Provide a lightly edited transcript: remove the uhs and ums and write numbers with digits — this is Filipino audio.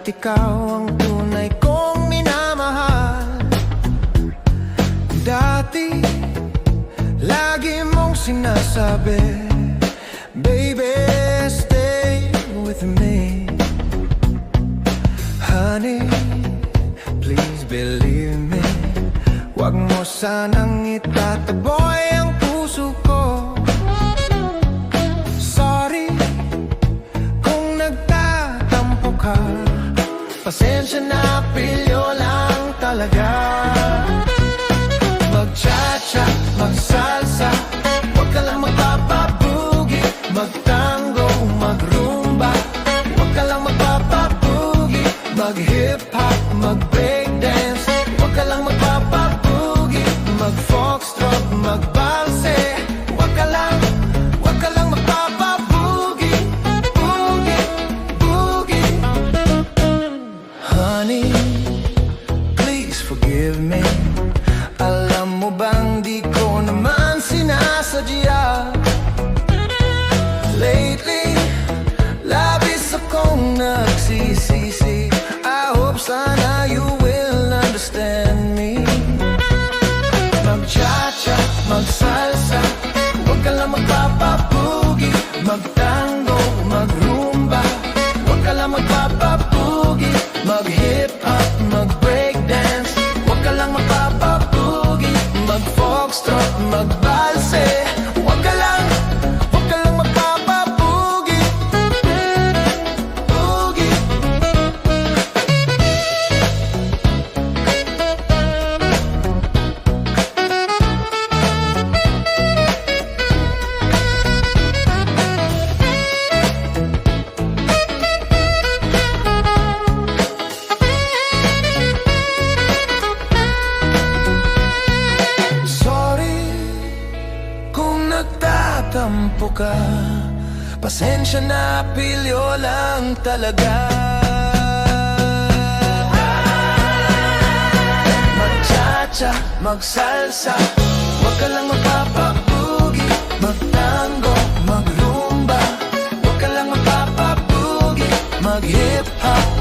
ikaw ang tunay kong minamahal. Dati, lagi mong sinasabi, baby, stay with me. Honey, please believe me. Huwag mo sanang itataboy ang puso ko. Sorry kung nagtatampo ka. Pasensya na, pilyo lang talaga. Mag-cha-cha, mag-salsa, huwag ka lang magpapabugi. Mag-tango, mag-rumba, huwag ka lang magpapabugi. Mag-hip-hop, mag-breakdance, huwag ka lang magpapabugi. Mag-foxtrot, mag-balse, huwag ka lang magpapabugi. Bugi, bugi. Honey, please forgive me. Alam mo bang di ko naman sinasadya. Lately, labis akong nagsisisi. I hope sana you will understand me. Mag-cha-cha, mag-salsa, huwag ka lang magpapabugi. Mag-tango, mag-rumba, huwag ka lang magpapabugi. Mag-hip-hop, mag-breakdance, huwag ka lang magpapabugi. Mag-foxtrot, mag-balse, huwag ka lang magpapabugi. Bugi. Nagtatampo ka, pasensya na, pilyo lang talaga. Mag-cha-cha, mag-salsa, huwag ka lang magpapabugi. Mag-tango, mag-rumba, huwag ka lang magpapabugi. Mag-hip-hop,